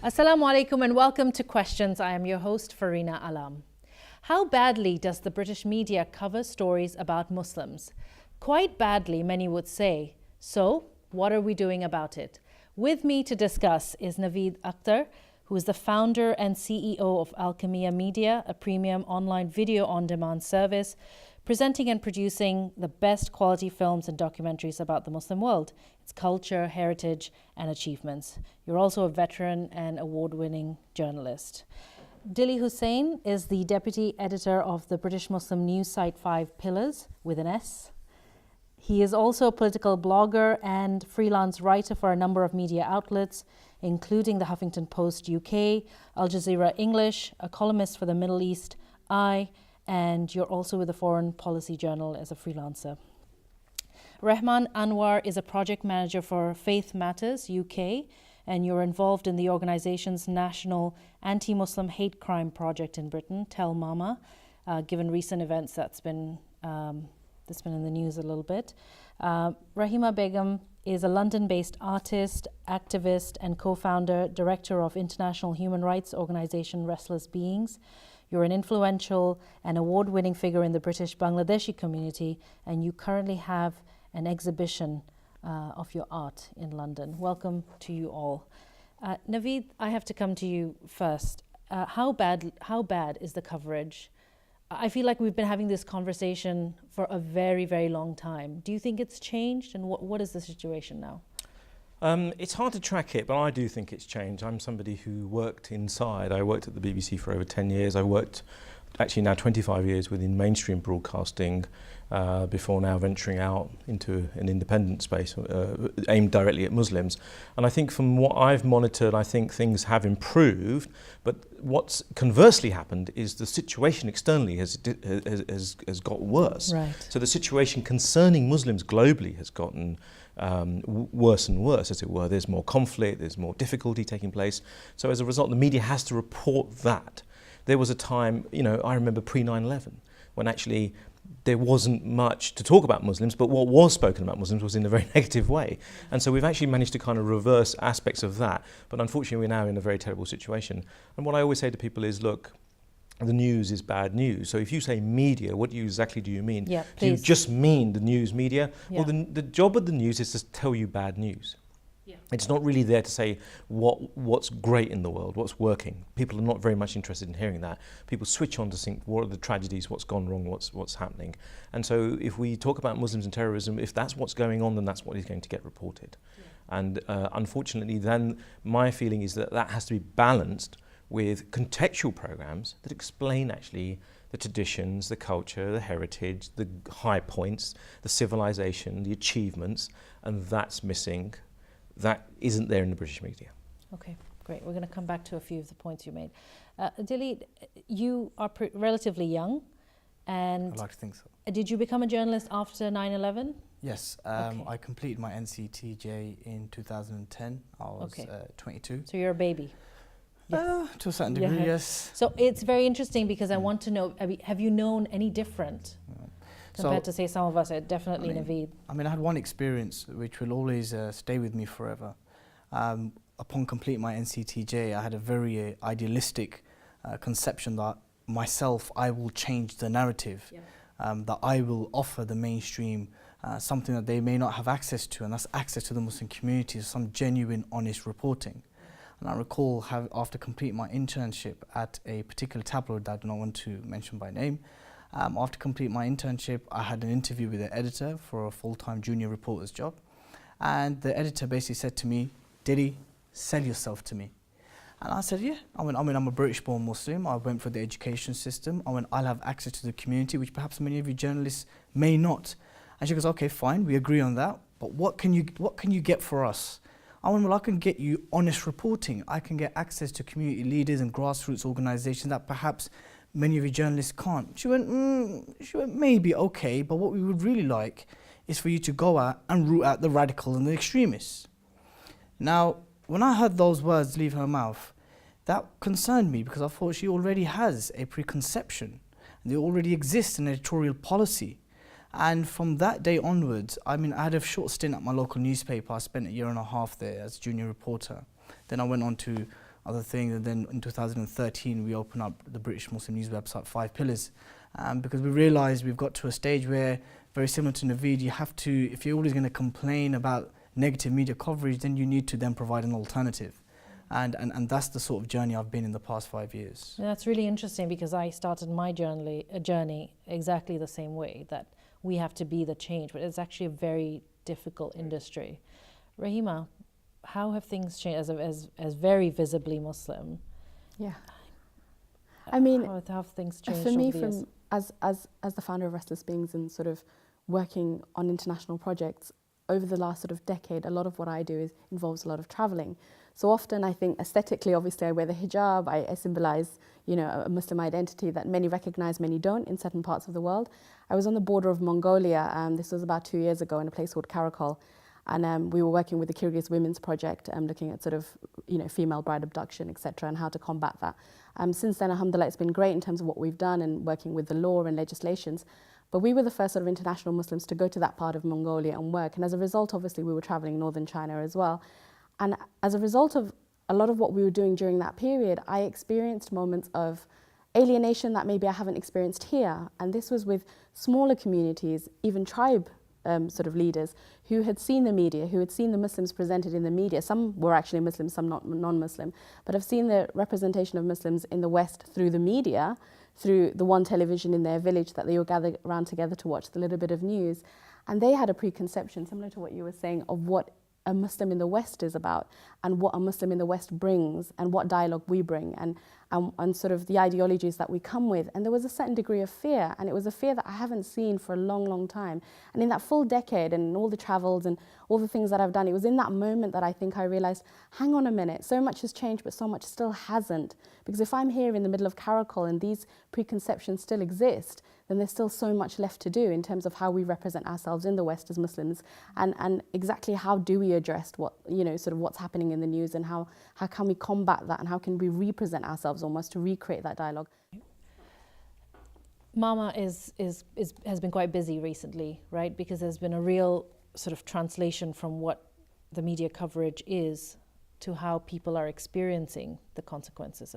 Assalamu alaikum and welcome to Questions. I am your host, Fareena Alam. How badly does the British media cover stories about Muslims? Quite badly, many would say. So, what are we doing about it? With me to discuss is Navid Akhtar, who is the founder and CEO of Alchemiya Media, a premium online video on-demand service, presenting and producing the best quality films and documentaries about the Muslim world, its culture, heritage, and achievements. You're also a veteran and award-winning journalist. Dilly Hussain is the deputy editor of the British Muslim news site 5 Pillars, with an S. He is also a political blogger and freelance writer for a number of media outlets, including the Huffington Post UK, Al Jazeera English, a columnist for the Middle East Eye, and you're also with the Foreign Policy Journal as a freelancer. Rehman Anwar is a project manager for Faith Matters UK, and you're involved in the organization's national anti-Muslim hate crime project in Britain, Tell Mama, given recent events that's been in the news a little bit. Rahima Begum is a London-based artist, activist, and co-founder, director of international human rights organization Restless Beings. You're an influential and award-winning figure in the British Bangladeshi community, and you currently have an exhibition of your art in London. Welcome to you all. Navid, I have to come to you first. How bad is the coverage? I feel like we've been having this conversation for a very, very long time. Do you think it's changed, and what is the situation now? It's hard to track it, but I do think it's changed. I'm somebody who worked inside. I worked at the BBC for over 10 years. I worked actually now 25 years within mainstream broadcasting before now venturing out into an independent space aimed directly at Muslims. And I think from what I've monitored, I think things have improved. But what's conversely happened is the situation externally has got worse. Right. So the situation concerning Muslims globally has gotten worse and worse, as it were. There's more conflict, there's more difficulty taking place. So as a result, the media has to report that. There was a time, I remember pre-9/11, when actually there wasn't much to talk about Muslims, but what was spoken about Muslims was in a very negative way. And so we've actually managed to kind of reverse aspects of that. But unfortunately, we're now in a very terrible situation. And what I always say to people is, look, the news is bad news. So if you say media, what exactly do you mean? Yeah, do you just mean the news media? Yeah. Well, the job of the news is to tell you bad news. Yeah. It's not really there to say what's great in the world, what's working. People are not very much interested in hearing that. People switch on to think, what are the tragedies, what's gone wrong, what's happening. And so if we talk about Muslims and terrorism, if that's what's going on, then that's what is going to get reported. Yeah. And unfortunately, then my feeling is that has to be balanced with contextual programs that explain actually the traditions, the culture, the heritage, the high points, the civilization, the achievements, and that's missing. That isn't there in the British media. Okay, great. We're going to come back to a few of the points you made. Dilly, you are relatively young, and I'd like to think so. Did you become a journalist after 9/11? Yes, Okay. I completed my NCTJ in 2010. I was 22. So you're a baby. Yes. To a certain degree, Yeah. yes. So it's very interesting because I want to know, have you known any different compared to, say, some of us? Definitely Navid. I had one experience which will always stay with me forever. Upon completing my NCTJ, I had a very idealistic conception that I will change the narrative, that I will offer the mainstream something that they may not have access to, and that's access to the Muslim community, some genuine, honest reporting. And I recall after completing my internship at a particular tabloid that I do not want to mention by name, after completing my internship, I had an interview with the editor for a full-time junior reporter's job. And the editor basically said to me, "Dilly, sell yourself to me." And I said, yeah. I'm a British-born Muslim. I went for the education system. I'll have access to the community, which perhaps many of you journalists may not. And she goes, okay, fine, we agree on that. But what can you get for us? I can get you honest reporting. I can get access to community leaders and grassroots organizations that perhaps many of you journalists can't. She went, maybe, okay, but what we would really like is for you to go out and root out the radicals and the extremists. Now, when I heard those words leave her mouth, that concerned me because I thought she already has a preconception. And there already exists an editorial policy. And from that day onwards, I had a short stint at my local newspaper. I spent a year and a half there as a junior reporter. Then I went on to other things. And then in 2013, we opened up the British Muslim news website 5 Pillars, because we realised we've got to a stage where, very similar to Navid, you have to, if you're always going to complain about negative media coverage, then you need to then provide an alternative. And that's the sort of journey I've been in the past 5 years. And that's really interesting, because I started my journey exactly the same way, that we have to be the change, but it's actually a very difficult industry. Rahima, how have things changed as very visibly Muslim? Yeah. I mean, how have things changed for me, over the years? as the founder of Restless Beings and sort of working on international projects, over the last sort of decade, a lot of what I do involves a lot of traveling. So often I think aesthetically, obviously I wear the hijab, I symbolize, you know, a Muslim identity that many recognize, many don't in certain parts of the world. I was on the border of Mongolia, this was about 2 years ago, in a place called Karakol. And we were working with the Kyrgyz Women's Project, looking at sort of, you know, female bride abduction, etc., and how to combat that. Since then, alhamdulillah, it's been great in terms of what we've done and working with the law and legislations. But we were the first sort of international Muslims to go to that part of Mongolia and work. And as a result, obviously, we were traveling northern China as well. And as a result of a lot of what we were doing during that period, I experienced moments of alienation that maybe I haven't experienced here. And this was with smaller communities, even tribe sort of leaders who had seen the media, who had seen the Muslims presented in the media. Some were actually Muslim, some not non-Muslim, but have seen the representation of Muslims in the West through the media, through the one television in their village that they all gather around together to watch the little bit of news. And they had a preconception, similar to what you were saying, of what a Muslim in the West is about and what a Muslim in the West brings and what dialogue we bring and sort of the ideologies that we come with. And there was a certain degree of fear, and it was a fear that I haven't seen for a long, long time. And in that full decade and all the travels and all the things that I've done, it was in that moment that I think I realized, hang on a minute, so much has changed, but so much still hasn't. Because if I'm here in the middle of Karakol and these preconceptions still exist, then there's still so much left to do in terms of how we represent ourselves in the West as Muslims, and exactly how do we address what, you know, sort of what's happening in the news, and how can we combat that, and how can we represent ourselves almost to recreate that dialogue. Mama has been quite busy recently, right? Because there's been a real sort of translation from what the media coverage is to how people are experiencing the consequences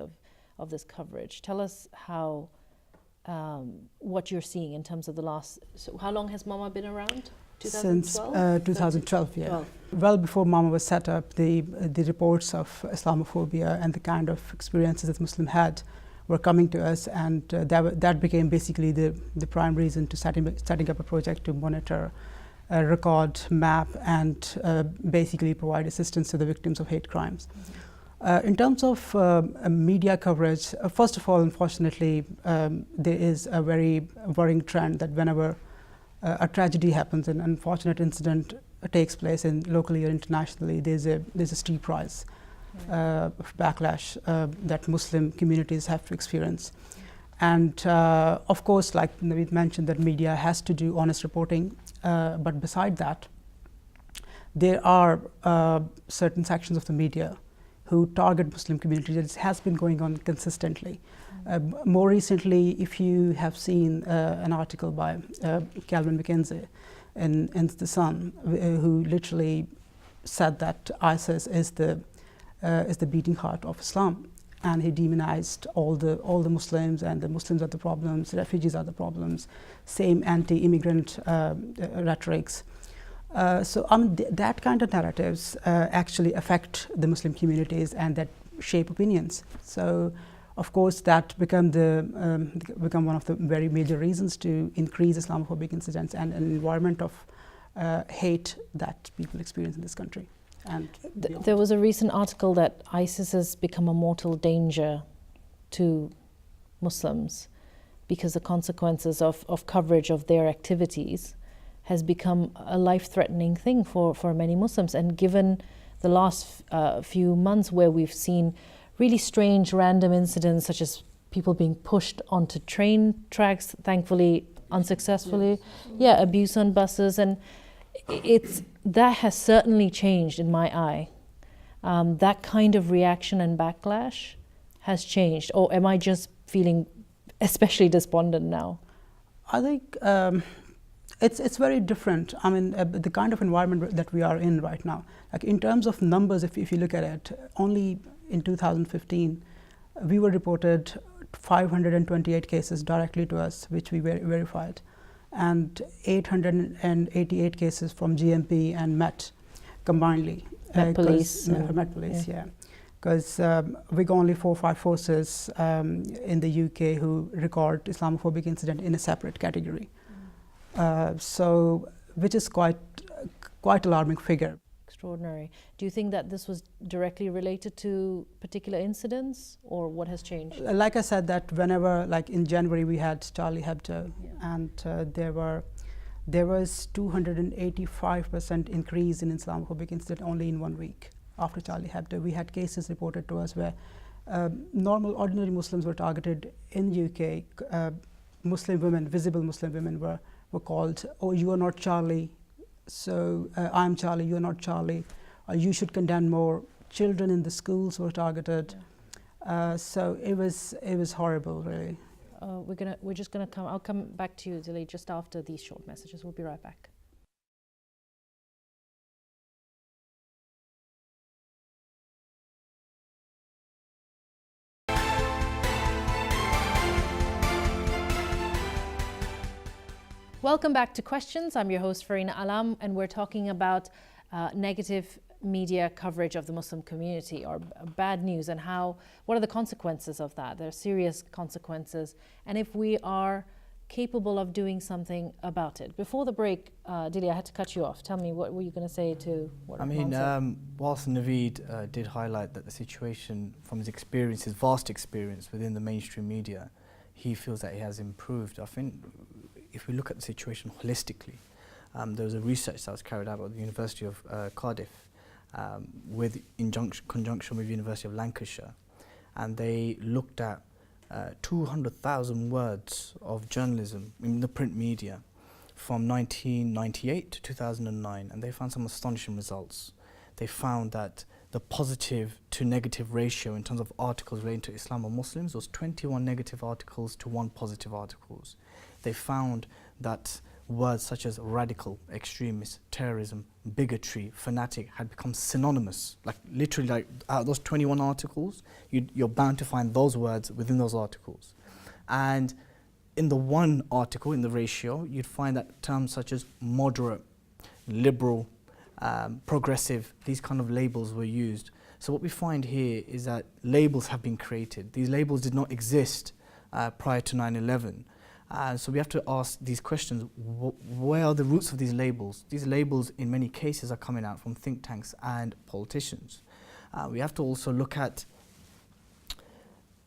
of this coverage. Tell us how what you're seeing in terms of the last. So how long has Mama been around? 2012? Since 2012, yeah. 12. Well before Mama was set up, the reports of Islamophobia and the kind of experiences that Muslims had were coming to us, and that became basically the prime reason to setting up a project to monitor, record, map, and basically provide assistance to the victims of hate crimes. In terms of media coverage, first of all, unfortunately, there is a very worrying trend that whenever a tragedy happens, an unfortunate incident takes place locally or internationally, there's a steep rise of backlash that Muslim communities have to experience. And of course, like Navid mentioned, that media has to do honest reporting, but beside that, there are certain sections of the media who target Muslim communities. It has been going on consistently. More recently, if you have seen an article by Calvin McKenzie in The Sun, who literally said that ISIS is the beating heart of Islam, and he demonized all the Muslims, and the Muslims are the problems, refugees are the problems, same anti-immigrant rhetorics. So that kind of narratives actually affect the Muslim communities and that shape opinions. So, of course, that become one of the very major reasons to increase Islamophobic incidents and an environment of hate that people experience in this country. And there was a recent article that ISIS has become a mortal danger to Muslims because the consequences of coverage of their activities has become a life-threatening thing for many Muslims. And given the last few months where we've seen really strange random incidents, such as people being pushed onto train tracks, thankfully unsuccessfully, abuse on buses, and that has certainly changed in my eye. That kind of reaction and backlash has changed, or am I just feeling especially despondent now? I think it's very different. I mean, the kind of environment that we are in right now, like in terms of numbers, if you look at it, only in 2015, we were reported 528 cases directly to us, which we verified, and 888 cases from GMP and Met combinedly. Met Police. Met Police, yeah. Because we got only 4 or 5 forces in the UK who record Islamophobic incident in a separate category. So, which is quite alarming figure. Extraordinary. Do you think that this was directly related to particular incidents, or what has changed? Like I said, that whenever, like in January, we had Charlie Hebdo, Yeah. and there was 285% increase in Islamophobic incident only in 1 week after Charlie Hebdo. We had cases reported to us where normal, ordinary Muslims were targeted in UK. Muslim women, visible Muslim women were called, "Oh, you are not Charlie, so I'm Charlie, you are not Charlie, you should condemn more." Children in the schools were targeted. Yeah. So it was horrible, really. We're just gonna come. I'll come back to you, Dilly, just after these short messages. We'll be right back. Welcome back to Questions. I'm your host, Fareena Alam, and we're talking about negative media coverage of the Muslim community, or bad news, and what are the consequences of that? There are serious consequences, and if we are capable of doing something about it. Before the break, Dilly, I had to cut you off. Tell me, what were you going to say to what Rehman said? Whilst Navid did highlight that the situation from his experience, his vast experience within the mainstream media, he feels that he has improved. I think if we look at the situation holistically, there was a research that was carried out at the University of Cardiff in conjunction with the University of Lancashire, and they looked at 200,000 words of journalism in the print media from 1998 to 2009, and they found some astonishing results. They found that the positive to negative ratio in terms of articles relating to Islam or Muslims was 21 negative articles to 1 positive articles. They found that words such as radical, extremist, terrorism, bigotry, fanatic had become synonymous. Like literally, like out of those 21 articles, you're bound to find those words within those articles. And in the 1 article, in the ratio, you'd find that terms such as moderate, liberal, progressive, these kind of labels were used. So what we find here is that labels have been created. These labels did not exist prior to 9/11. So we have to ask these questions: where are the roots of these labels? These labels, in many cases, are coming out from think tanks and politicians. We have to also look at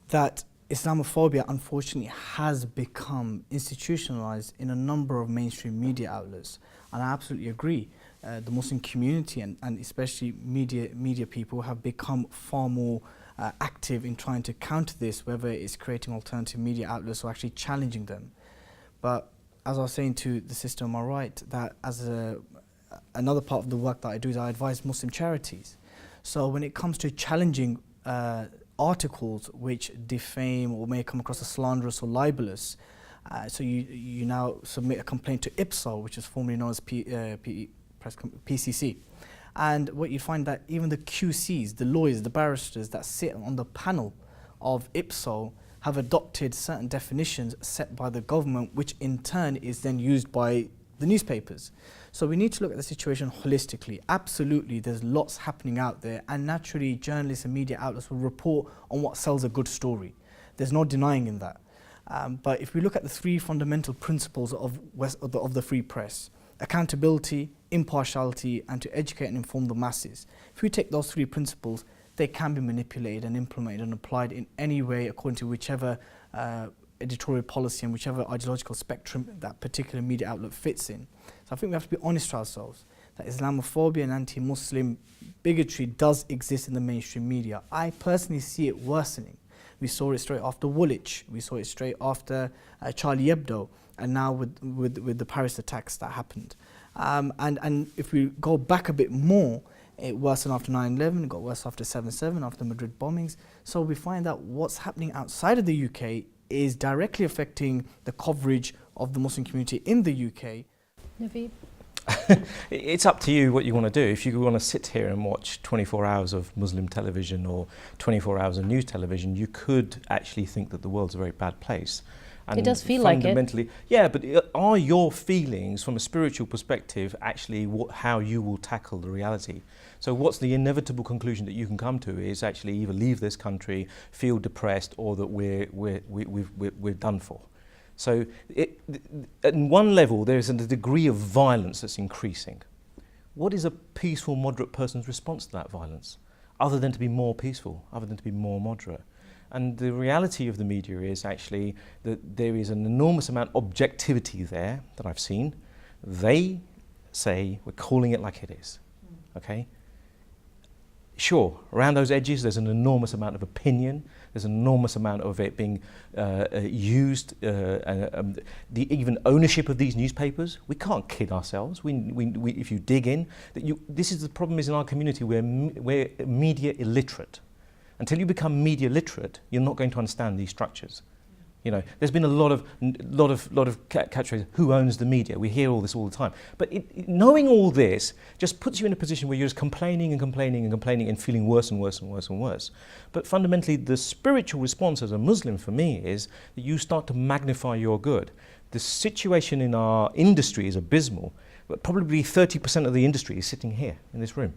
that Islamophobia, unfortunately, has become institutionalized in a number of mainstream media outlets. And I absolutely agree. The Muslim community and especially media people have become far more active in trying to counter this, whether it's creating alternative media outlets or actually challenging them. But as I was saying to the sister on my right, that as another part of the work that I do is I advise Muslim charities. So when it comes to challenging articles which defame or may come across as slanderous or libelous, so you now submit a complaint to IPSO, which is formerly known as PCC. And what you find that even the QCs, the lawyers, the barristers that sit on the panel of IPSO have adopted certain definitions set by the government, which in turn is then used by the newspapers. So we need to look at the situation holistically. Absolutely, there's lots happening out there, and naturally journalists and media outlets will report on what sells a good story. There's no denying in that. But if we look at the 3 fundamental principles of the free press: accountability, impartiality, and to educate and inform the masses. If we take those 3 principles, they can be manipulated and implemented and applied in any way according to whichever editorial policy and whichever ideological spectrum that particular media outlet fits in. So I think we have to be honest to ourselves that Islamophobia and anti-Muslim bigotry does exist in the mainstream media. I personally see it worsening. We saw it straight after Woolwich, we saw it straight after Charlie Hebdo, and now with the Paris attacks that happened. And if we go back a bit more, it worsened after 9/11, it got worse after 7/7, after Madrid bombings. So we find that what's happening outside of the UK is directly affecting the coverage of the Muslim community in the UK. Navid? It's up to you what you want to do. If you want to sit here and watch 24 hours of Muslim television or 24 hours of news television, you could actually think that the world's a very bad place. And it does feel like it. fundamentally, yeah, but are your feelings from a spiritual perspective actually how you will tackle the reality? So what's the inevitable conclusion that you can come to is actually either leave this country, feel depressed, or that we're done for. So at one level, there's a degree of violence that's increasing. What is a peaceful, moderate person's response to that violence? Other than to be more peaceful, other than to be more moderate. And the reality of the media is actually that there is an enormous amount of objectivity there that I've seen. They say we're calling it like it is, okay? Sure, around those edges there's an enormous amount of opinion, there's an enormous amount of it being used, even ownership of these newspapers. We can't kid ourselves. If you dig in, this is the problem is in our community, we're media illiterate. Until you become media literate, you're not going to understand these structures. You know, there's been a lot of catchphrases. Who owns the media? We hear all this all the time. But knowing all this just puts you in a position where you're just complaining and complaining and complaining and feeling worse and worse and worse and worse. But fundamentally, the spiritual response as a Muslim for me is that you start to magnify your good. The situation in our industry is abysmal, but probably 30% of the industry is sitting here in this room.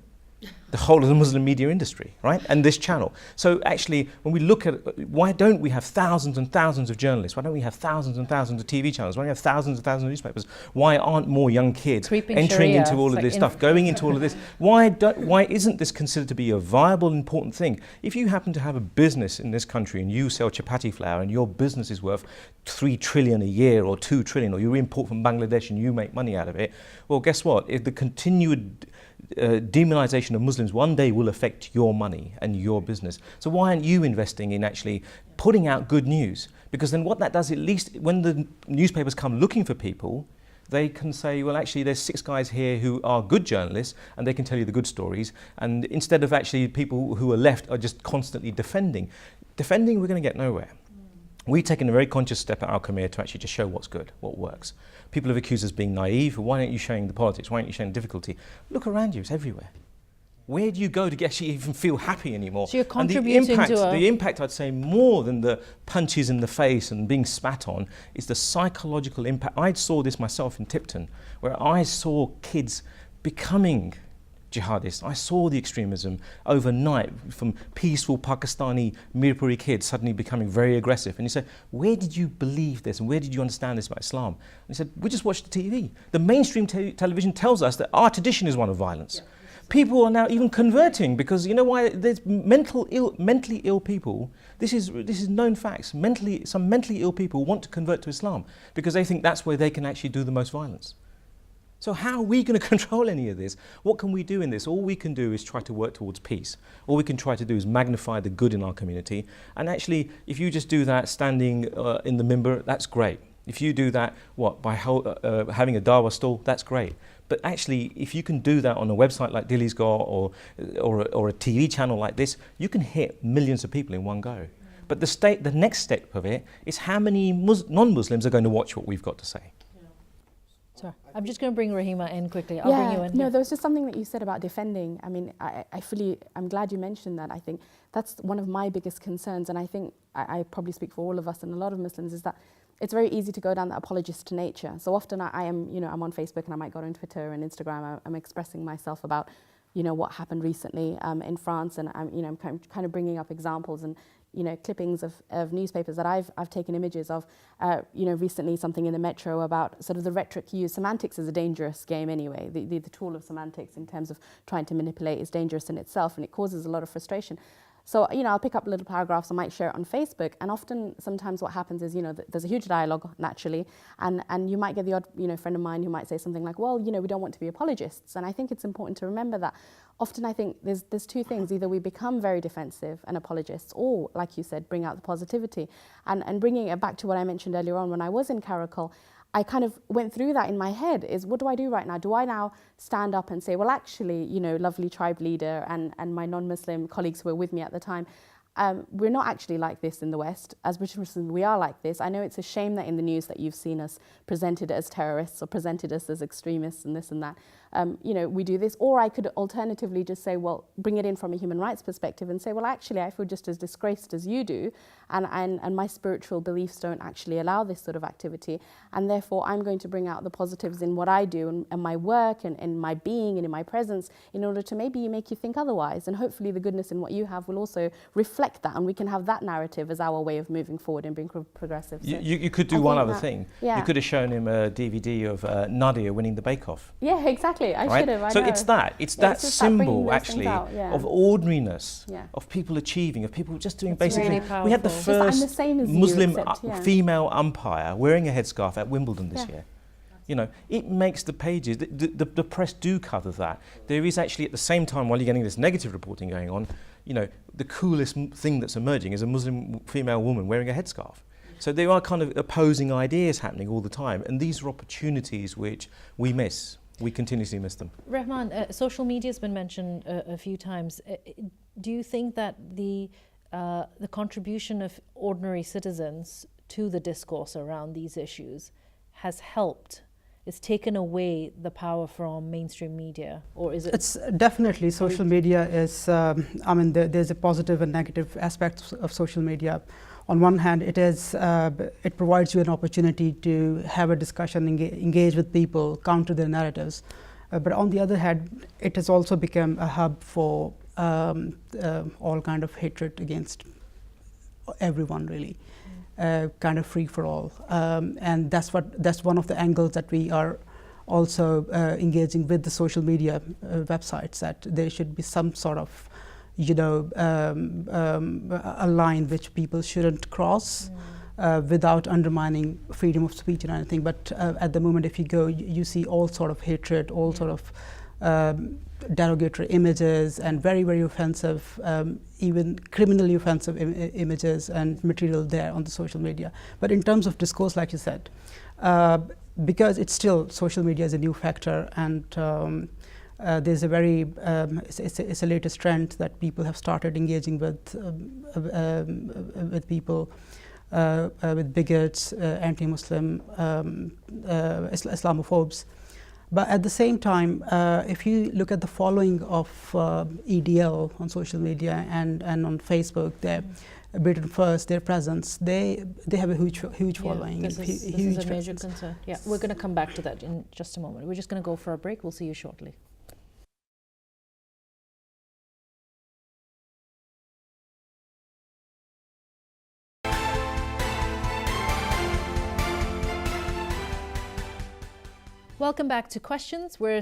The whole of the Muslim media industry, right? And this channel. So actually, when we look at why don't we have thousands and thousands of journalists? Why don't we have thousands and thousands of TV channels? Why don't we have thousands and thousands of newspapers? Why aren't more young kids entering Sharia, into all of this stuff, going into all of this? Why isn't this considered to be a viable, important thing? If you happen to have a business in this country and you sell chapati flour and your business is worth 3 trillion a year or 2 trillion, or you import from Bangladesh and you make money out of it, well, guess what? If the continued demonization of Muslims one day will affect your money and your business. So why aren't you investing in actually putting out good news? Because then what that does, at least when the newspapers come looking for people, they can say, well, actually, there's 6 guys here who are good journalists and they can tell you the good stories. And instead of actually people who are left are just constantly defending, we're going to get nowhere. We've taken a very conscious step at Alchemiya to actually just show what's good, what works. People have accused us of being naive. Why aren't you showing the politics? Why aren't you showing the difficulty? Look around you, it's everywhere. Where do you go to actually even feel happy anymore? So you're contributing the impact, I'd say, more than the punches in the face and being spat on, is the psychological impact. I saw this myself in Tipton, where I saw kids becoming jihadists. I saw the extremism overnight from peaceful Pakistani Mirpuri kids suddenly becoming very aggressive. And you say, where did you believe this and where did you understand this about Islam? And he said, we just watched the TV. The mainstream television tells us that our tradition is one of violence. Yeah. People are now even converting because, you know why? There's mentally ill people. This is known facts. Some mentally ill people want to convert to Islam because they think that's where they can actually do the most violence. So how are we going to control any of this? What can we do in this? All we can do is try to work towards peace. All we can try to do is magnify the good in our community. And actually, if you just do that standing in the mimbar, that's great. If you do that, by having a dawah stall, that's great. But actually, if you can do that on a website like Dilly's got or a TV channel like this, you can hit millions of people in one go. But the next step of it is how many non-Muslims are going to watch what we've got to say. Sorry, I'm just going to bring Rahima in quickly. I'll bring you in. No, there was just something that you said about defending. I mean, I'm glad you mentioned that. I think that's one of my biggest concerns, and I think I probably speak for all of us and a lot of Muslims, is that it's very easy to go down the apologist nature. So often I am, I'm on Facebook and I might go on Twitter and Instagram. I'm expressing myself about, what happened recently in France, and I'm kind of bringing up examples and clippings of newspapers that I've taken images of. Recently something in the Metro about sort of the rhetoric used. Semantics is a dangerous game anyway. The tool of semantics in terms of trying to manipulate is dangerous in itself, and it causes a lot of frustration. So, I'll pick up little paragraphs, I might share it on Facebook, and often, sometimes what happens is, there's a huge dialogue, naturally, and you might get the odd, friend of mine who might say something like, well, we don't want to be apologists. And I think it's important to remember that often I think there's 2 things. Either we become very defensive and apologists, or, like you said, bring out the positivity. And bringing it back to what I mentioned earlier on, when I was in Karakol, I kind of went through that in my head, is what do I do right now? Do I now stand up and say, well, actually, lovely tribe leader and my non-Muslim colleagues who were with me at the time, we're not actually like this in the West. As British Muslims, we are like this. I know it's a shame that in the news that you've seen us presented as terrorists or presented us as extremists and this and that. You know, we do this. Or I could alternatively just say, well, bring it in from a human rights perspective and say, well, actually, I feel just as disgraced as you do. And my spiritual beliefs don't actually allow this sort of activity. And therefore, I'm going to bring out the positives in what I do and my work and my being and in my presence in order to maybe make you think otherwise. And hopefully the goodness in what you have will also reflect that. And we can have that narrative as our way of moving forward and being progressive. So you could do one other thing. Yeah. You could have shown him a DVD of Nadia winning the Bake Off. Yeah, exactly. I should have. So it's that symbol actually of ordinariness, of people achieving, of people just doing basic things. We had the first Muslim female umpire wearing a headscarf at Wimbledon this year. You know, it makes the pages. The press do cover that. There is actually at the same time, while you're getting this negative reporting going on, you know, the coolest thing that's emerging is a Muslim female woman wearing a headscarf. So there are kind of opposing ideas happening all the time, and these are opportunities which we miss. We continuously miss them. Rehman, social media has been mentioned a few times. Do you think that the contribution of ordinary citizens to the discourse around these issues has helped? It's taken away the power from mainstream media, or is it? It's definitely social media is. I mean, there's a positive and negative aspect of social media. On one hand, it provides you an opportunity to have a discussion, engage with people, counter their narratives. But on the other hand, it has also become a hub for all kind of hatred against everyone, really, kind of free for all. And that's one of the angles that we are also engaging with the social media websites, that there should be some sort of, you know, a line which people shouldn't cross without undermining freedom of speech and anything. But at the moment, if you go, you see all sort of hatred, all sort of derogatory images and very, very offensive, even criminally offensive images and material there on the social media. But in terms of discourse, like you said, because it's still, social media is a new factor, and there's a very, it's a latest trend that people have started engaging with people, with bigots, anti-Muslim, Islamophobes. But at the same time, if you look at the following of EDL on social media and on Facebook, Britain First, their presence, they have a huge following. This is a major concern. Yeah, we're going to come back to that in just a moment. We're just going to go for a break. We'll see you shortly. Welcome back to Questions. We're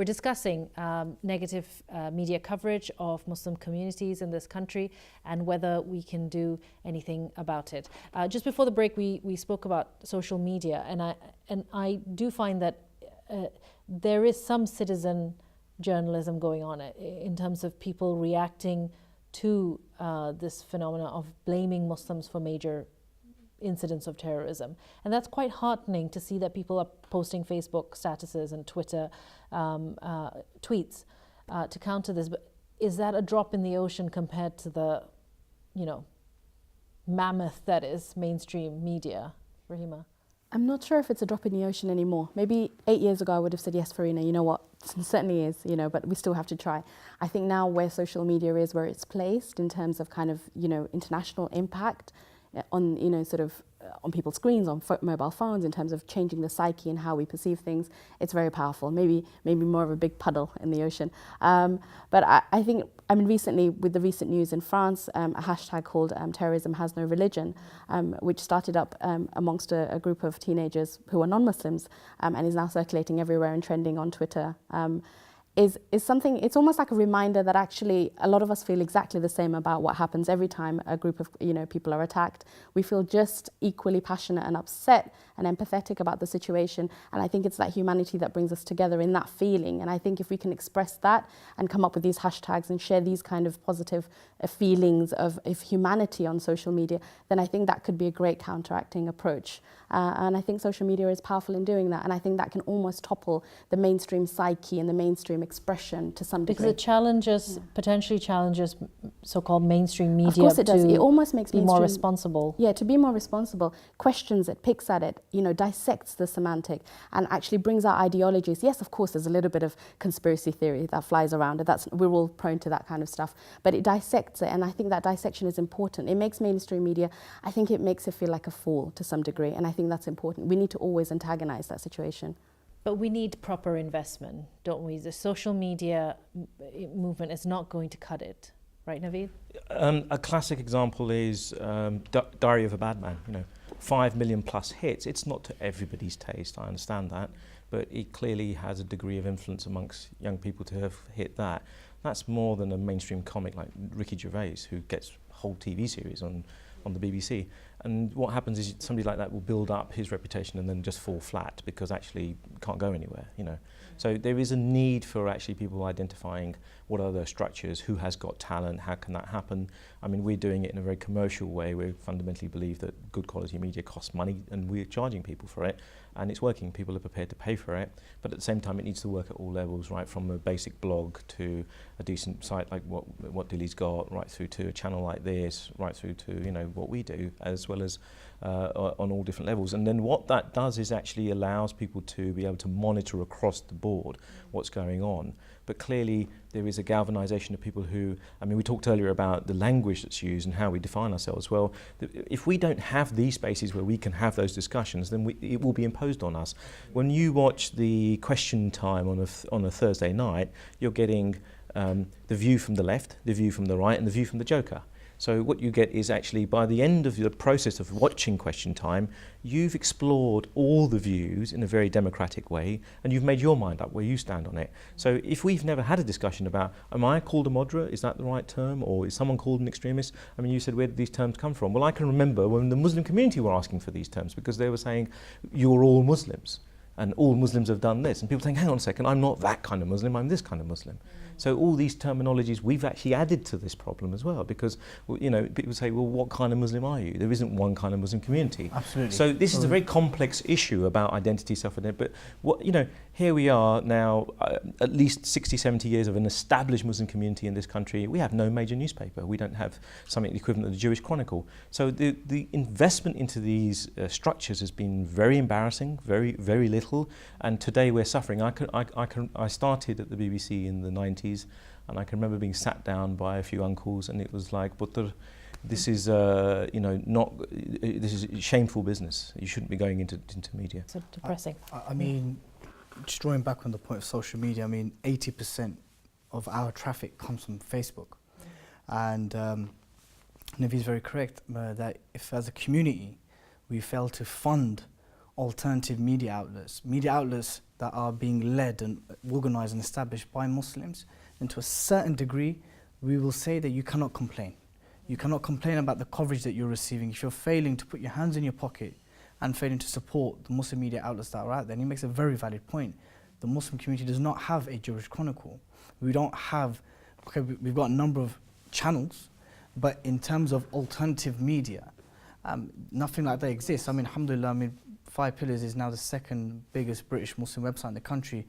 discussing negative media coverage of Muslim communities in this country and whether we can do anything about it. Just before the break, we spoke about social media, and I do find that there is some citizen journalism going on in terms of people reacting to this phenomena of blaming Muslims for major incidents of terrorism. And that's quite heartening to see that people are posting Facebook statuses and Twitter tweets to counter this. But is that a drop in the ocean compared to the, you know, mammoth that is mainstream media? Rahima? I'm not sure if it's a drop in the ocean anymore. Maybe 8 years ago I would have said, yes, Fareena, you know what, it certainly is, you know, but we still have to try. I think now where social media is, where it's placed in terms of kind of, you know, international impact, on, you know, sort of on people's screens, on mobile phones, in terms of changing the psyche and how we perceive things, it's very powerful. Maybe more of a big puddle in the ocean. But I think, I mean, recently, with the recent news in France, a hashtag called terrorism has no religion, which started up amongst a group of teenagers who are non-Muslims, and is now circulating everywhere and trending on Twitter. Is something, it's almost like a reminder that actually a lot of us feel exactly the same about what happens every time a group of, you know, people are attacked. We feel just equally passionate and upset and empathetic about the situation, and I think it's that humanity that brings us together in that feeling. And I think if we can express that and come up with these hashtags and share these kind of positive feelings of humanity on social media, then I think that could be a great counteracting approach. And I think social media is powerful in doing that, and I think that can almost topple the mainstream psyche and the mainstream expression to some Because degree. it challenges, potentially challenges so-called mainstream media. Of course it does. to It almost makes be more responsible. Yeah, to be more responsible, questions it, picks at it, dissects the semantic and actually brings out ideologies. Yes, of course, there's a little bit of conspiracy theory that flies around. We're all prone to that kind of stuff. But it dissects it, and I think that dissection is important. It makes mainstream media, I think it makes it feel like a fool to some degree, and I think that's important. We need to always antagonize that situation. But we need proper investment, don't we? The social media movement is not going to cut it. Right, Navid? A classic example is Diary of a Bad Man. 5 million plus hits. It's not to everybody's taste, I understand that, but it clearly has a degree of influence amongst young people to have hit that. That's more than a mainstream comic like Ricky Gervais, who gets a whole TV series on the BBC. And what happens is somebody like that will build up his reputation and then just fall flat because actually can't go anywhere, So there is a need for actually people identifying what are those structures, who has got talent, how can that happen. I mean, we're doing it in a very commercial way. We fundamentally believe that good quality media costs money and we're charging people for it, and it's working. People are prepared to pay for it, but at the same time it needs to work at all levels, right from a basic blog to a decent site like what Dilly's got, right through to a channel like this, right through to what we do, as well as on all different levels. And then what that does is actually allows people to be able to monitor across the board what's going on. But clearly there is a galvanization of people who, we talked earlier about the language that's used and how we define ourselves. Well, if we don't have these spaces where we can have those discussions, then it will be imposed on us. When you watch the Question Time on a Thursday night, you're getting the view from the left, the view from the right, and the view from the Joker. So what you get is actually, by the end of the process of watching Question Time, you've explored all the views in a very democratic way, and you've made your mind up where you stand on it. So if we've never had a discussion about, am I called a moderate, is that the right term, or is someone called an extremist? You said, where did these terms come from? Well, I can remember when the Muslim community were asking for these terms, because they were saying, you're all Muslims, and all Muslims have done this. And people saying, hang on a second, I'm not that kind of Muslim, I'm this kind of Muslim. So all these terminologies we've actually added to this problem as well, because people say, well, what kind of Muslim are you? There isn't one kind of Muslim community. Absolutely. So this is a very complex issue about identity, self-identity. But here we are now, at least 60, 70 years of an established Muslim community in this country. We have no major newspaper. We don't have something equivalent to the Jewish Chronicle. So the investment into these structures has been very embarrassing, very, very little. And today we're suffering. I started at the BBC in the 90s. And I can remember being sat down by a few uncles, and it was like, this is this is shameful business. You shouldn't be going into media. So depressing. Just drawing back on the point of social media, 80% of our traffic comes from Facebook. And Navid's very correct that if as a community we fail to fund alternative media outlets that are being led and organized and established by Muslims, and to a certain degree, we will say that you cannot complain. You cannot complain about the coverage that you're receiving. If you're failing to put your hands in your pocket and failing to support the Muslim media outlets that are out there, and he makes a very valid point. The Muslim community does not have a Jewish Chronicle. We don't have, we've got a number of channels, but in terms of alternative media, nothing like that exists. Alhamdulillah, 5 Pillars is now the second biggest British Muslim website in the country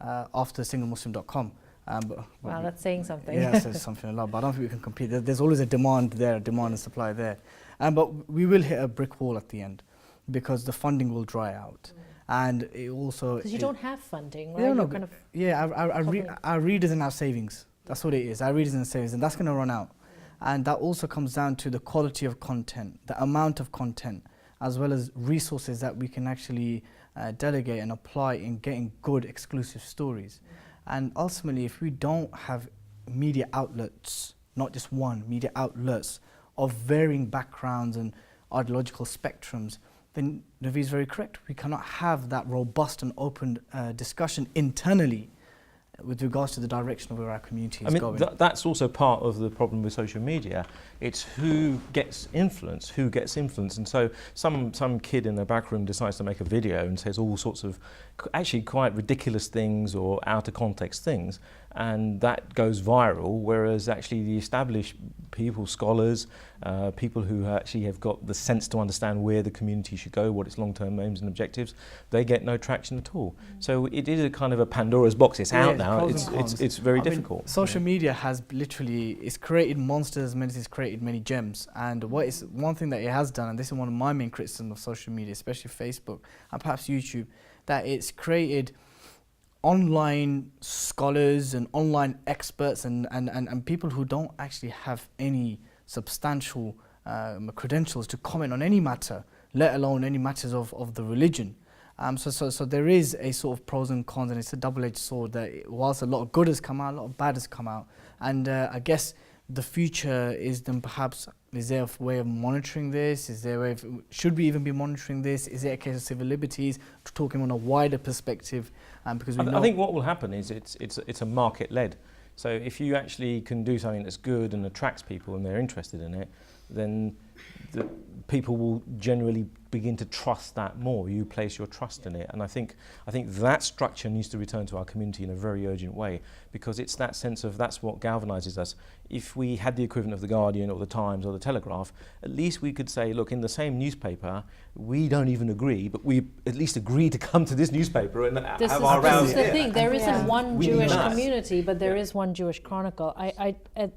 after singlemuslim.com. Wow, that's saying something. Yeah, says something a lot, but I don't think we can compete. There's always a demand and supply there. But we will hit a brick wall at the end because the funding will dry out. And it also... Because you don't have funding, right? Our readers and our savings. That's what it is, our readers and savings, and that's going to run out. And that also comes down to the quality of content, the amount of content, as well as resources that we can actually delegate and apply in getting good exclusive stories. And ultimately, if we don't have media outlets, not just one, media outlets of varying backgrounds and ideological spectrums, then Navid's very correct. We cannot have that robust and open discussion internally with regards to the direction of where our community is going. That's also part of the problem with social media. It's who gets influence, and so some kid in the back room decides to make a video and says all sorts of actually quite ridiculous things or out of context things, and that goes viral, whereas actually the established people, scholars, people who actually have got the sense to understand where the community should go, what its long-term aims and objectives, they get no traction at all. So it is a kind of a Pandora's box. It's out now. It's very difficult. Social media has literally, it's created monsters, it's created many gems. And one thing that it has done, and this is one of my main criticisms of social media, especially Facebook and perhaps YouTube, that it's created online scholars and online experts and people who don't actually have any substantial credentials to comment on any matter, let alone any matters of the religion. So there is a sort of pros and cons, and it's a double-edged sword that whilst a lot of good has come out, a lot of bad has come out. And I guess the future is then perhaps, is there a way of monitoring this? Is there a way of, should we even be monitoring this? Is it a case of civil liberties, talking on a wider perspective? Because I think what will happen is it's a market-led. So if you actually can do something that's good and attracts people and they're interested in it, then the people will generally begin to trust that more. You place your trust in it, and I think that structure needs to return to our community in a very urgent way, because it's that sense of that's what galvanizes us. If we had the equivalent of the Guardian or the Times or the Telegraph, at least we could say, look, in the same newspaper, we don't even agree, but we at least agree to come to this newspaper and have our rows here. This is the thing. There isn't one Jewish need community, but there is one Jewish Chronicle.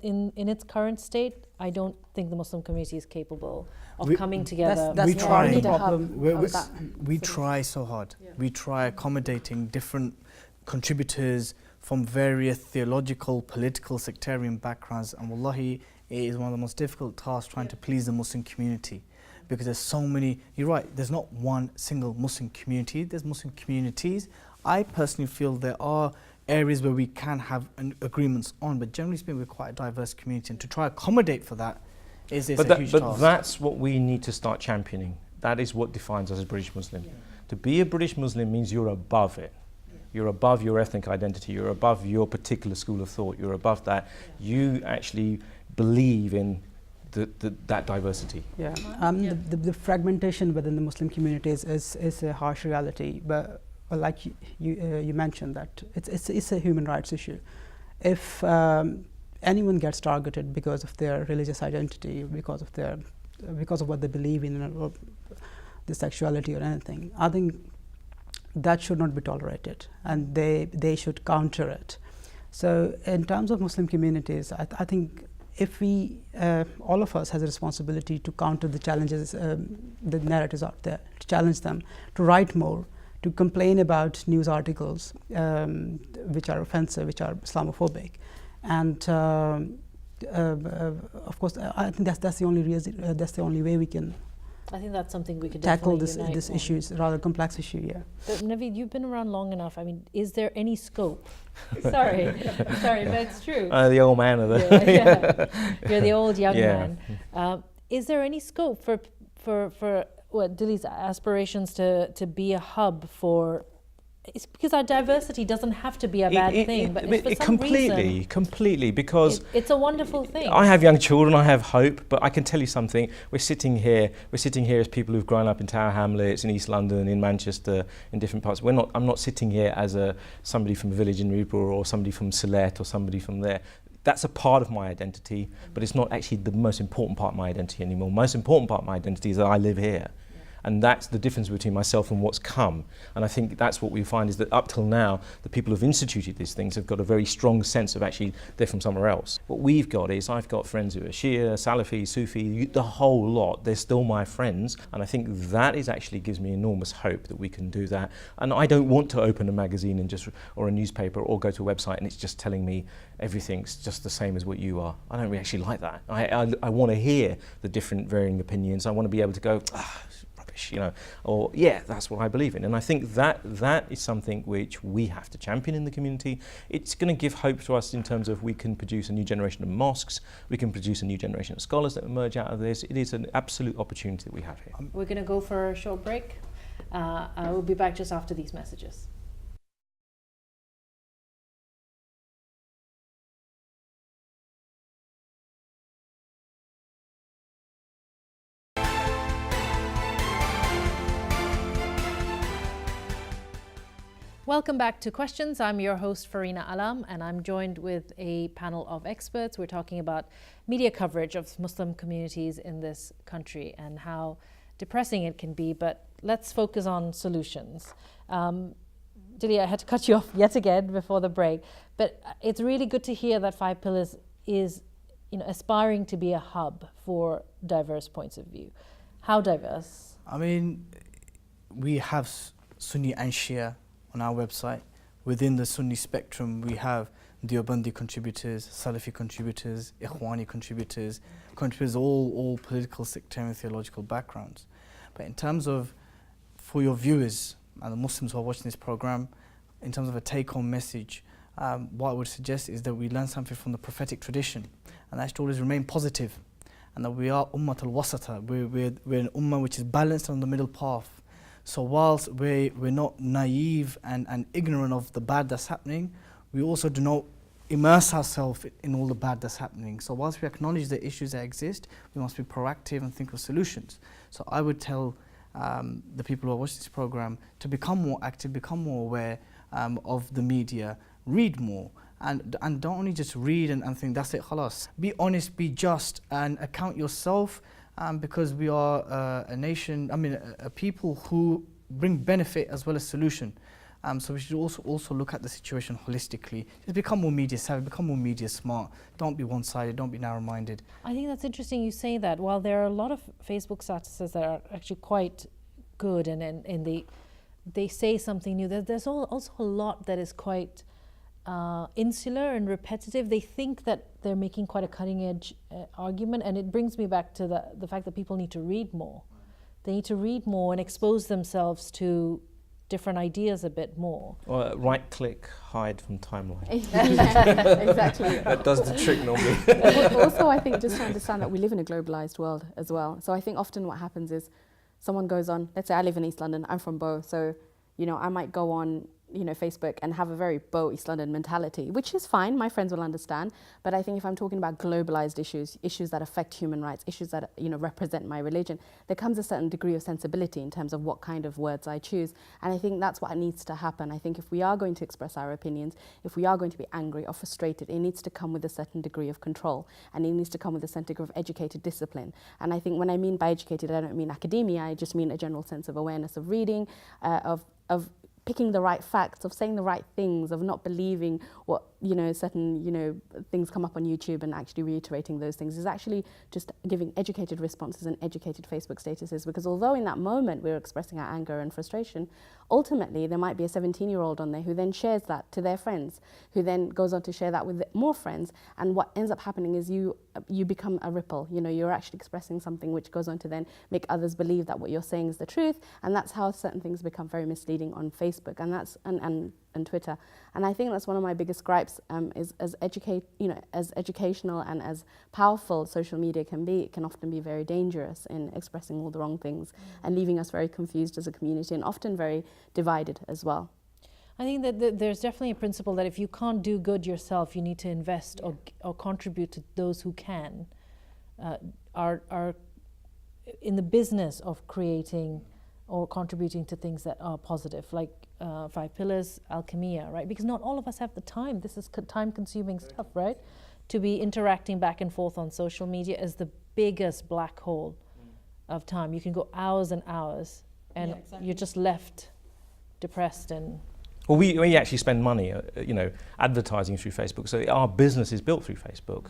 In its current state, I don't think the Muslim community is capable of coming together. That's we try. the problem. We try so hard. Yeah. We try accommodating different contributors from various theological, political, sectarian backgrounds, and wallahi, it is one of the most difficult tasks trying to please the Muslim community, because there's so many. You're right, there's not one single Muslim community, there's Muslim communities. I personally feel there are areas where we can have agreements on, but generally speaking, we're quite a diverse community, and to try accommodate for that is a huge task. But that's what we need to start championing. That is what defines us as British Muslim. Yeah. To be a British Muslim means you're above it. Yeah. You're above your ethnic identity, you're above your particular school of thought, you're above that. Yeah. You actually believe in that diversity. Yeah, the fragmentation within the Muslim communities is a harsh reality, but well, like you mentioned, that it's a human rights issue. If anyone gets targeted because of their religious identity, because of what they believe in, or their sexuality or anything, I think that should not be tolerated, and they should counter it. So in terms of Muslim communities, I think if we, all of us has a responsibility to counter the challenges, the narratives out there, to challenge them, to write more, to complain about news articles which are offensive, which are Islamophobic, and of course, I think that's the only reason, that's the only way we can. I think that's something we could tackle definitely this issue. It's a rather complex issue, yeah. But Navid, you've been around long enough. I mean, is there any scope? sorry, but it's true. The old man of the. Yeah. You're the old young man. Is there any scope for Dilly's aspirations to be a hub for? It's because our diversity doesn't have to be a bad thing, but for some reason, completely, because it's a wonderful thing. I have young children, I have hope, but I can tell you something. We're sitting here as people who've grown up in Tower Hamlets, in East London, in Manchester, in different parts. I'm not sitting here as somebody from a village in Rupur or somebody from Sylhet or somebody from there. That's a part of my identity, but it's not actually the most important part of my identity anymore. Most important part of my identity is that I live here. And that's the difference between myself and what's come. And I think that's what we find, is that up till now, the people who've instituted these things have got a very strong sense of actually they're from somewhere else. What we've got is, I've got friends who are Shia, Salafi, Sufi, the whole lot. They're still my friends. And I think that actually gives me enormous hope that we can do that. And I don't want to open a magazine or a newspaper or go to a website and it's just telling me everything's just the same as what you are. I don't really actually like that. I want to hear the different varying opinions. I want to be able to go, or yeah, that's what I believe in. And I think that is something which we have to champion in the community. It's going to give hope to us in terms of we can produce a new generation of mosques, we can produce a new generation of scholars that emerge out of this. It is an absolute opportunity that we have here. We're going to go for a short break. We'll be back just after these messages. Welcome back to Questions. I'm your host, Fareena Alam, and I'm joined with a panel of experts. We're talking about media coverage of Muslim communities in this country and how depressing it can be, but let's focus on solutions. Dilly, I had to cut you off yet again before the break, but it's really good to hear that Five Pillars is, aspiring to be a hub for diverse points of view. How diverse? I mean, we have Sunni and Shia on our website. Within the Sunni spectrum, we have Deobandi contributors, Salafi contributors, Ikhwani contributors, all political, sectarian, theological backgrounds. But in terms of, for your viewers and the Muslims who are watching this program, in terms of a take-home message, what I would suggest is that we learn something from the prophetic tradition, and that should always remain positive, and that we are Ummat al-Wasata. We're an ummah which is balanced on the middle path. So whilst we're not naive and ignorant of the bad that's happening, we also do not immerse ourselves in all the bad that's happening. So whilst we acknowledge the issues that exist, we must be proactive and think of solutions. So I would tell the people who are watching this program to become more active, become more aware of the media, read more, and don't only just read and think that's it, khalas. Be honest, be just, and account yourself, because we are a nation, a people who bring benefit as well as solution. So we should also look at the situation holistically. Just become more media savvy, become more media smart. Don't be one-sided, don't be narrow-minded. I think that's interesting you say that. While there are a lot of Facebook statuses that are actually quite good and they say something new, there's also a lot that is quite insular and repetitive. They think that they're making quite a cutting-edge argument, and it brings me back to the fact that people need to read more. They need to read more and expose themselves to different ideas a bit more. Or right-click, hide from timeline. Exactly. That does the trick normally. Also, I think just to understand that we live in a globalized world as well. So I think often what happens is someone goes on, let's say I live in East London, I'm from Bow, so I might go on Facebook and have a very Bow East London mentality, which is fine, my friends will understand. But I think if I'm talking about globalized issues that affect human rights, issues that represent my religion, there comes a certain degree of sensibility in terms of what kind of words I choose. And I think that's what needs to happen. I think if we are going to express our opinions, if we are going to be angry or frustrated, it needs to come with a certain degree of control, and it needs to come with a certain degree of educated discipline. And I think when I mean by educated, I don't mean academia, I just mean a general sense of awareness of reading, of picking the right facts, of saying the right things, of not believing what certain things come up on YouTube and actually reiterating those things, is actually just giving educated responses and educated Facebook statuses. Because although in that moment we're expressing our anger and frustration, ultimately there might be a 17-year-old on there who then shares that to their friends, who then goes on to share that with more friends, and what ends up happening is you become a ripple. You're actually expressing something which goes on to then make others believe that what you're saying is the truth, and that's how certain things become very misleading on Facebook and Twitter. And I think that's one of my biggest gripes, is as educational and as powerful social media can be, it can often be very dangerous in expressing all the wrong things and leaving us very confused as a community, and often very divided as well. I think that there's definitely a principle that if you can't do good yourself, you need to invest or contribute to those who can, are in the business of creating or contributing to things that are positive, like Five Pillars, Alchemiya, right? Because not all of us have the time. This is time-consuming stuff, right? To be interacting back and forth on social media is the biggest black hole of time. You can go hours and hours, and you're just left depressed and... Well, we actually spend money, advertising through Facebook. So our business is built through Facebook.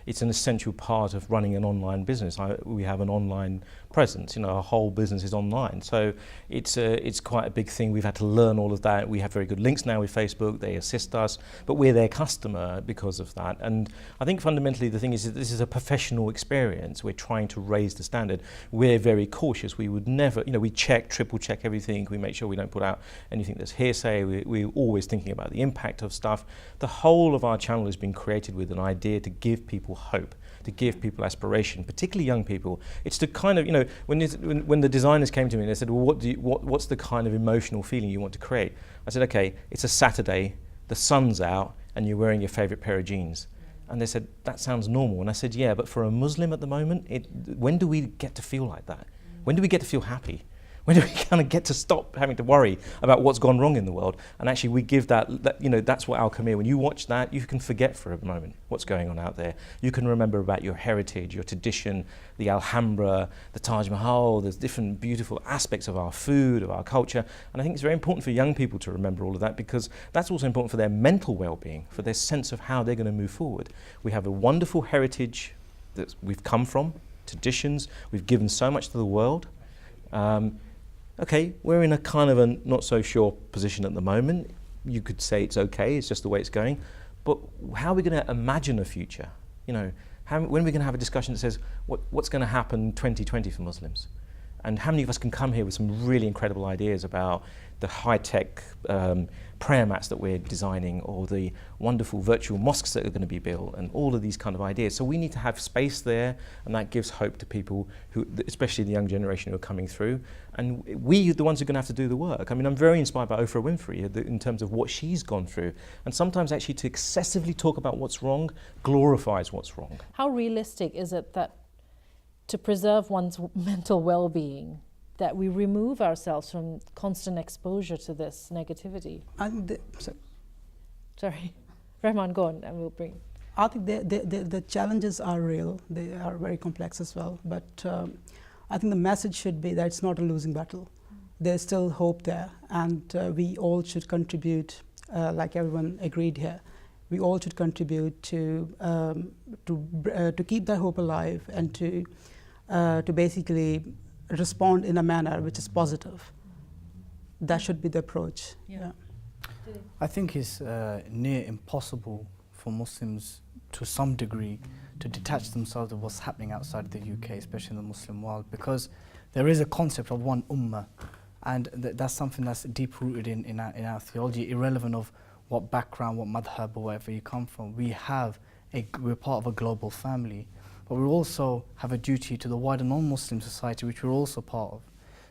It's an essential part of running an online business. We have an online presence. Our whole business is online. So it's quite a big thing. We've had to learn all of that. We have very good links now with Facebook. They assist us, but we're their customer because of that. And I think fundamentally the thing is that this is a professional experience. We're trying to raise the standard. We're very cautious. We would never, we check, triple check everything. We make sure we don't put out anything that's hearsay. We're always thinking about the impact of stuff. The whole of our channel has been created with an idea to give people hope, to give people aspiration, particularly young people. It's to kind of, when the designers came to me and they said, well, what's the kind of emotional feeling you want to create? I said, okay, it's a Saturday, the sun's out, and you're wearing your favorite pair of jeans. And they said, that sounds normal. And I said, yeah, but for a Muslim at the moment, when do we get to feel like that? When do we get to feel happy? When do we kind of get to stop having to worry about what's gone wrong in the world? And actually we give that, you know, that's what Alchemiya, when you watch that, you can forget for a moment what's going on out there. You can remember about your heritage, your tradition, the Alhambra, the Taj Mahal, there's different beautiful aspects of our food, of our culture. And I think it's very important for young people to remember all of that, because that's also important for their mental well-being, for their sense of how they're going to move forward. We have a wonderful heritage that we've come from, traditions, we've given so much to the world. Okay, we're in a kind of a not so sure position at the moment. You could say it's okay, it's just the way it's going. But how are we going to imagine a future? You know, when are we going to have a discussion that says what's going to happen 2020 for Muslims? And how many of us can come here with some really incredible ideas about the high-tech prayer mats that we're designing, or the wonderful virtual mosques that are going to be built, and all of these kind of ideas. So we need to have space there, and that gives hope to people who, especially the young generation who are coming through. And we are the ones who are going to have to do the work. I mean, I'm very inspired by Oprah Winfrey in terms of what she's gone through. And sometimes actually to excessively talk about what's wrong glorifies what's wrong. How realistic is it that to preserve one's mental well-being, that we remove ourselves from constant exposure to this negativity? Sorry, Rehman, go on, and we'll bring. I think the challenges are real. They are very complex as well. But I think the message should be that it's not a losing battle. There's still hope there, and we all should contribute, like everyone agreed here. We all should contribute to keep that hope alive, and to basically respond in a manner which is positive. That should be the approach. Yeah. I think it's near impossible for Muslims to some degree to detach themselves of what's happening outside the UK, especially in the Muslim world, because there is a concept of one ummah, and that's something that's deep rooted in our theology, irrelevant of what background, what madhab or wherever you come from. We're part of a global family, but we also have a duty to the wider non-Muslim society, which we're also part of.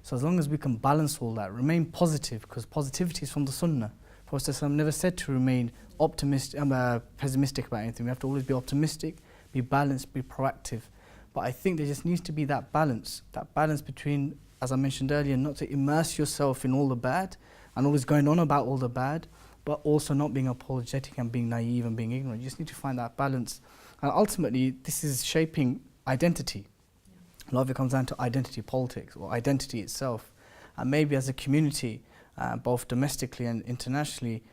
So as long as we can balance all that, remain positive, because positivity is from the Sunnah. Prophet never said to remain pessimistic about anything. We have to always be optimistic, be balanced, be proactive. But I think there just needs to be that balance between, as I mentioned earlier, not to immerse yourself in all the bad and always going on about all the bad, but also not being apologetic and being naive and being ignorant. You just need to find that balance. And ultimately, this is shaping identity. A lot of it comes down to identity politics, or identity itself. And maybe as a community, both domestically and internationally,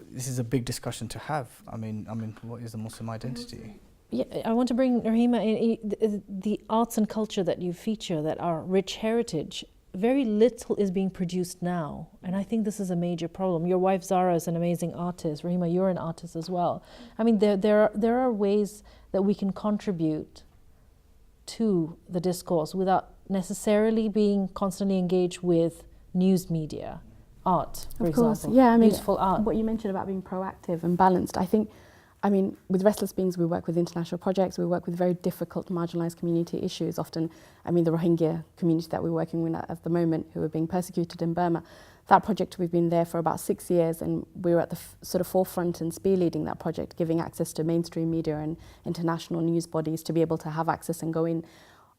this is a big discussion to have. I mean, what is the Muslim identity? Yeah, I want to bring Rahima in. The arts and culture that you feature, that are rich heritage, very little is being produced now, and I think this is a major problem. Your wife Zara is an amazing artist. Rahima, you're an artist as well. I mean, there are ways that we can contribute to the discourse without necessarily being constantly engaged with news media, art, for example. Of course, yeah. I mean, beautiful art. What you mentioned about being proactive and balanced, I mean, with Restless Beings, we work with international projects, we work with very difficult marginalised community issues. Often, I mean, the Rohingya community that we're working with at the moment, who are being persecuted in Burma, that project, we've been there for about 6 years, and we were at the sort of forefront and spearleading that project, giving access to mainstream media and international news bodies to be able to have access and go in.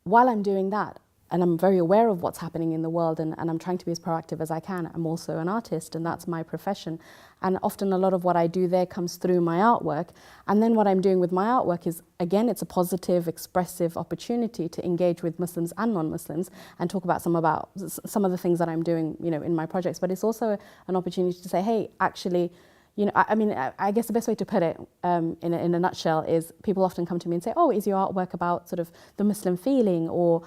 While I'm doing that, and I'm very aware of what's happening in the world, and I'm trying to be as proactive as I can. I'm also an artist, and that's my profession. And often a lot of what I do there comes through my artwork. And then what I'm doing with my artwork is, again, it's a positive, expressive opportunity to engage with Muslims and non-Muslims and talk about some of the things that I'm doing, you know, in my projects. But it's also an opportunity to say, hey, actually, you know, I guess the best way to put it in a nutshell is people often come to me and say, oh, is your artwork about sort of the Muslim feeling, or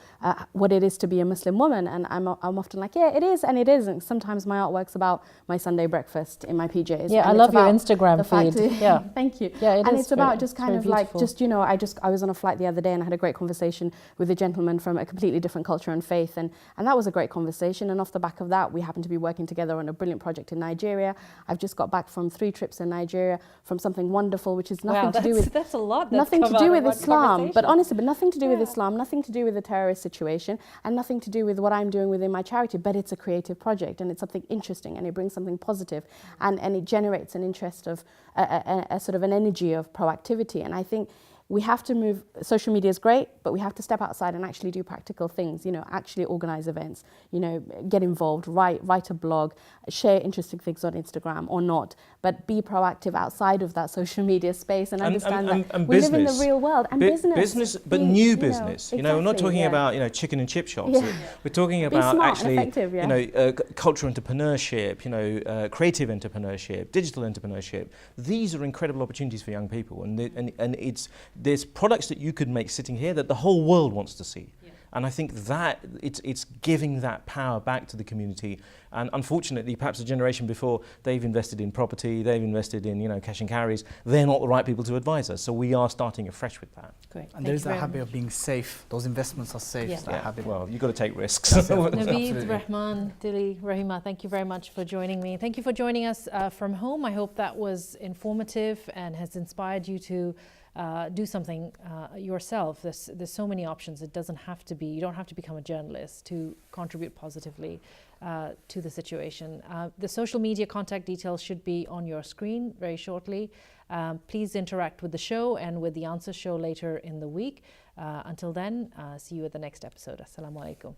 what it is to be a Muslim woman? And I'm often like, yeah, it is and it isn't. Sometimes my artwork's about my Sunday breakfast in my PJs. Yeah, I love your Instagram feed. Yeah. Thank you. Yeah, and it's about just kind of like, just, you know, I was on a flight the other day and I had a great conversation with a gentleman from a completely different culture and faith. And that was a great conversation. And off the back of that, we happened to be working together on a brilliant project in Nigeria. I've just got back from 3 trips in Nigeria from something wonderful, which is nothing to do with that's a lot. Nothing to do with Islam, but honestly, but nothing to do with Islam, nothing to do with the terrorist situation, and nothing to do with what I'm doing within my charity. But it's a creative project, and it's something interesting, and it brings something positive, and it generates an interest of a sort of an energy of proactivity. And I think we have to move. Social media is great, but we have to step outside and actually do practical things, you know, actually organize events, you know, get involved, write a blog, share interesting things on Instagram or not, but be proactive outside of that social media space and understand that we live in the real world. And business, but new business. You know, we're not talking about, you know, chicken and chip shops. Yeah. We're talking about actually, yeah. you know, cultural entrepreneurship, you know, creative entrepreneurship, digital entrepreneurship. These are incredible opportunities for young people, and there's products that you could make sitting here that the whole world wants to see. Yeah. And I think that it's giving that power back to the community. And unfortunately, perhaps the generation before, they've invested in property, they've invested in, you know, cash and carries. They're not the right people to advise us. So we are starting afresh with that. Great. And there's that habit of being safe. Those investments are safe. Yeah. That habit. Well, you've got to take risks. Navid, Rehman, Dilly, Rahima, thank you very much for joining me. Thank you for joining us from home. I hope that was informative and has inspired you to do something yourself. There's so many options. It doesn't have to be, you don't have to become a journalist to contribute positively to the situation. The social media contact details should be on your screen very shortly. Please interact with the show and with the Answer show later in the week. Until then, see you at the next episode. Assalamu alaikum.